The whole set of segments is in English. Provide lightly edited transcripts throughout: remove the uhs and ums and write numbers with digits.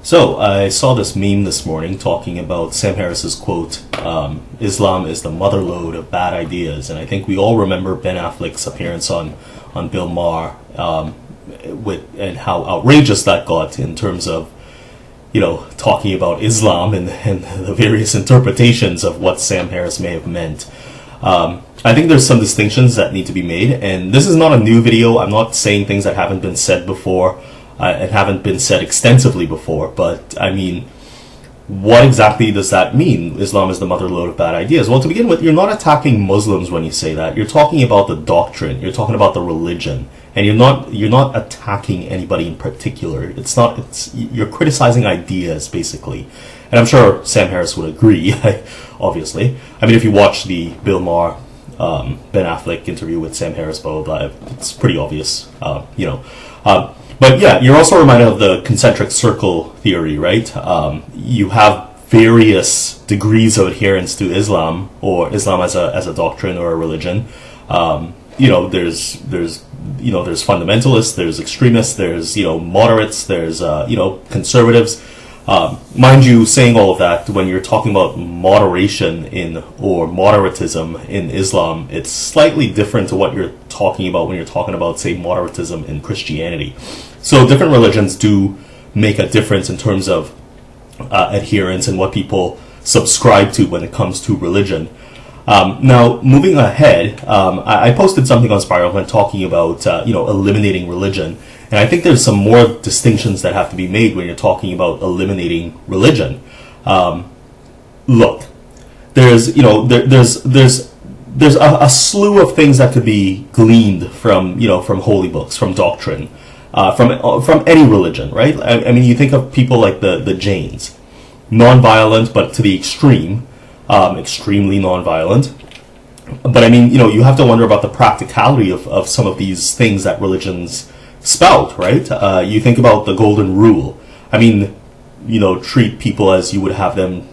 So I saw this meme this morning talking about Sam Harris's quote, Islam is the motherlode of bad ideas. And I think we all remember Ben Affleck's appearance on Bill Maher, and how outrageous that got in terms of, talking about Islam and the various interpretations of what Sam Harris may have meant. I think there's some distinctions that need to be made, and this is not a new video. I'm not saying things that haven't been said before and haven't been said extensively before, but I mean, what exactly does that mean? Islam is the motherlode of bad ideas. Well, to begin with, you're not attacking Muslims when you say that. You're talking about the doctrine. You're talking about the religion, and you're not attacking anybody in particular. You're criticizing ideas basically, and I'm sure Sam Harris would agree. Obviously, I mean, if you watch the Bill Maher, Ben Affleck interview with Sam Harris, blah blah blah, it's pretty obvious, But yeah, you're also reminded of the concentric circle theory, right? You have various degrees of adherence to Islam, or Islam as a doctrine or a religion. There's fundamentalists, there's extremists, there's moderates, there's conservatives. Mind you, saying all of that, when you're talking about moderation or moderatism in Islam, it's slightly different to what you're talking about when you're talking about, say, moderatism in Christianity. So different religions do make a difference in terms of adherence and what people subscribe to when it comes to religion. Now, moving ahead, I posted something on Spiralvent talking about eliminating religion. And I think there's some more distinctions that have to be made when you're talking about eliminating religion. Look, there's a slew of things that could be gleaned from holy books, from doctrine, from any religion, right? I mean, you think of people like the Jains, non-violent, but to the extreme, extremely non-violent. But I mean, you have to wonder about the practicality of some of these things that religions spout, right? You think about the golden rule. I mean, treat people as you would have them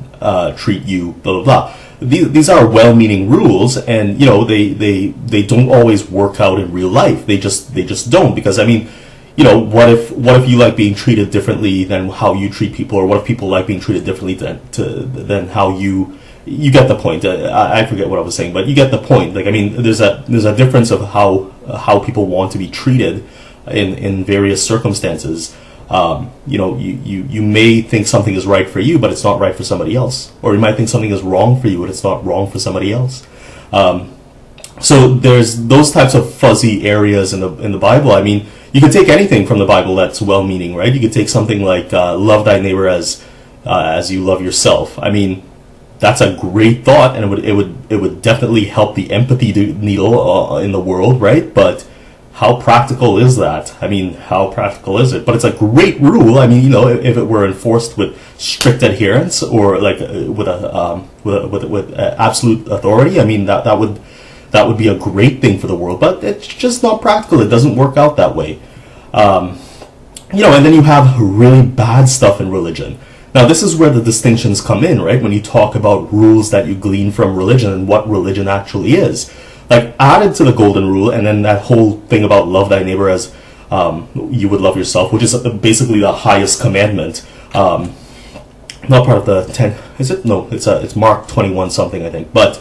treat you, blah, blah, blah. These are well-meaning rules, and, they don't always work out in real life. They just don't, because, I mean, what if you like being treated differently than how you treat people, or what if people like being treated differently than how you get the point. I forget what I was saying, but you get the point. Like, I mean, there's a difference of how people want to be treated in various circumstances. You may think something is right for you, but it's not right for somebody else, or you might think something is wrong for you, but it's not wrong for somebody else. So there's those types of fuzzy areas in the Bible. I mean, you could take anything from the Bible that's well-meaning, right? You could take something like love thy neighbor as you love yourself. I mean, that's a great thought, and it would definitely help the empathy needle in the world, right? But how practical is that? I mean, how practical is it? But it's a great rule. I mean, if it were enforced with strict adherence, or like with absolute authority, I mean, that would be a great thing for the world. But it's just not practical. It doesn't work out that way. And then you have really bad stuff in religion. Now, this is where the distinctions come in, right? When you talk about rules that you glean from religion and what religion actually is. Like, added to the golden rule, and then that whole thing about love thy neighbor as you would love yourself, which is basically the highest commandment. Not part of the 10, is it? No, it's Mark 21 something, I think. But,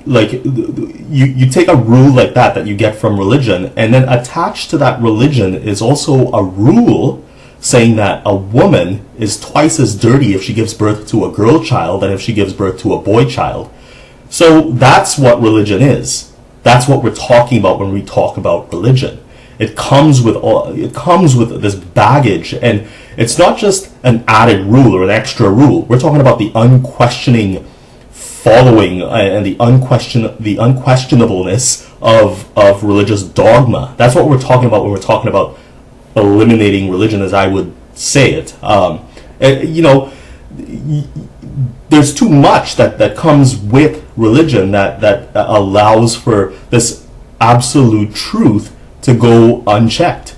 like, you take a rule like that you get from religion, and then attached to that religion is also a rule saying that a woman is twice as dirty if she gives birth to a girl child than if she gives birth to a boy child. So that's what religion is. That's what we're talking about when we talk about religion. It comes with this baggage, and it's not just an added rule or an extra rule. We're talking about the unquestioning following and the unquestionableness of religious dogma. That's what we're talking about when we're talking about eliminating religion, as I would say it. There's too much that comes with religion that allows for this absolute truth to go unchecked.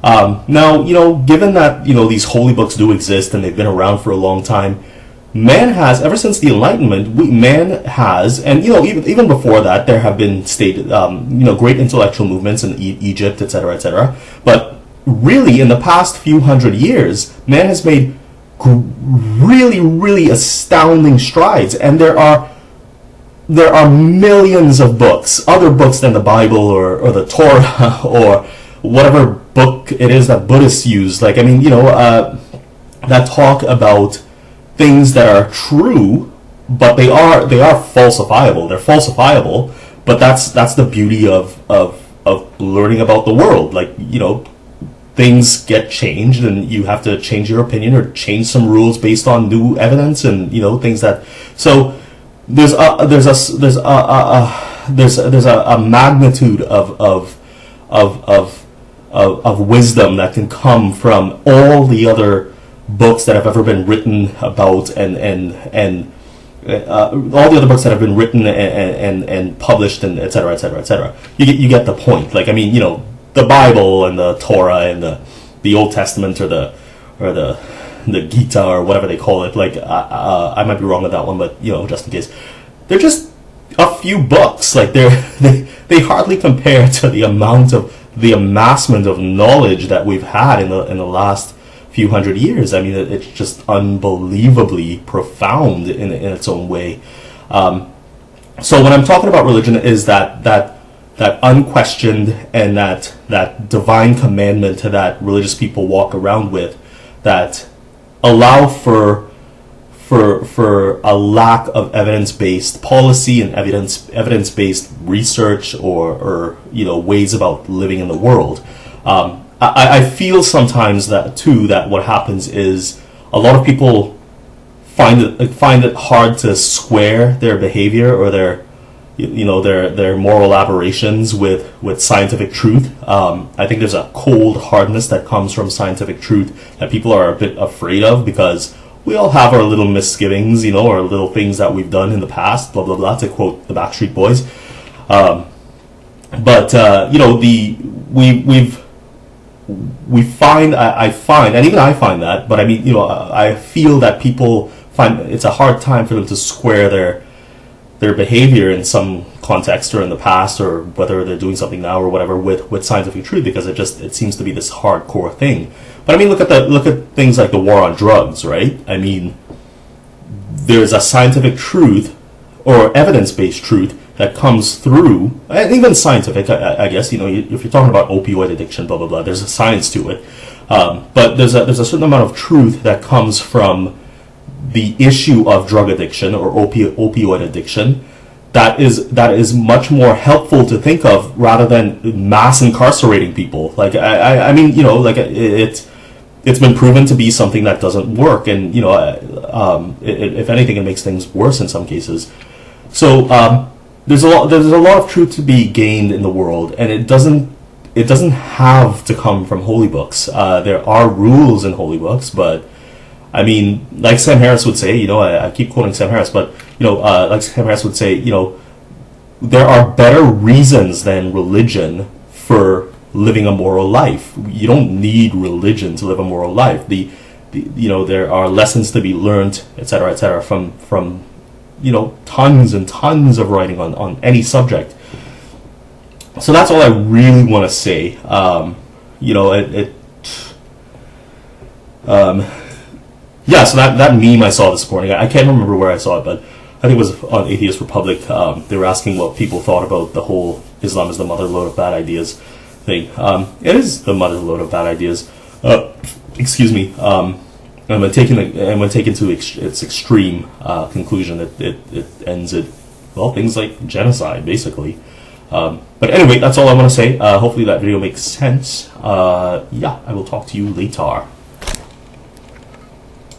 Now, given that these holy books do exist and they've been around for a long time, man has, ever since the Enlightenment, man has, and even before that, there have been great intellectual movements in Egypt, etc., etc. But really, in the past few hundred years, man has made really, really astounding strides, and there are millions of books, other books than the Bible or the Torah or whatever book it is that Buddhists use. Like, I mean, that talk about things that are true, but they are falsifiable. They're falsifiable, but that's the beauty of learning about the world. Like, things get changed, and you have to change your opinion or change some rules based on new evidence, and things that. So there's a magnitude of wisdom that can come from all the other books that have ever been written about, and all the other books that have been written and published, and et cetera, et cetera, et cetera. You get the point. Like, I mean, the Bible and the Torah and the Old Testament or the Gita or whatever they call it. Like, I might be wrong with that one, but just in case, they're just a few books. Like, they hardly compare to the amassment of knowledge that we've had in the last few hundred years. I mean, it's just unbelievably profound in its own way. So when I'm talking about religion, is that unquestioned and that divine commandment that religious people walk around with, that allow for a lack of evidence-based policy and evidence-based research or ways about living in the world. I feel sometimes that what happens is a lot of people find it hard to square their behavior or their moral aberrations with scientific truth. I think there's a cold hardness that comes from scientific truth that people are a bit afraid of, because we all have our little misgivings, or little things that we've done in the past, blah blah blah, to quote the Backstreet Boys. We find, I find, and even I find that, but I mean, I feel that people find it's a hard time for them to square their behavior in some context or in the past, or whether they're doing something now or whatever, with scientific truth, because it seems to be this hardcore thing. But I mean, look at things like the war on drugs, right? I mean, there's a scientific truth or evidence-based truth that comes through, and even scientific, I guess, if you're talking about opioid addiction, blah blah blah, there's a science to it, but there's a certain amount of truth that comes from the issue of drug addiction or opioid addiction that is much more helpful to think of rather than mass incarcerating people. Like, I mean, like, it's been proven to be something that doesn't work, and if anything, it makes things worse in some cases. So there's a lot of truth to be gained in the world, and it doesn't have to come from holy books. There are rules in holy books, but I mean, like Sam Harris would say, I keep quoting Sam Harris, but like Sam Harris would say, there are better reasons than religion for living a moral life. You don't need religion to live a moral life. There are lessons to be learned, et cetera, from tons and tons of writing on any subject. So that's all I really want to say. Yeah, so that meme I saw this morning, I can't remember where I saw it, but I think it was on Atheist Republic. They were asking what people thought about the whole Islam is the mother lode of bad ideas thing. It is the mother lode of bad ideas. Excuse me. And when taken to its extreme conclusion, it ends at, well, things like genocide, basically. But anyway, that's all I want to say. Hopefully that video makes sense. Yeah, I will talk to you later.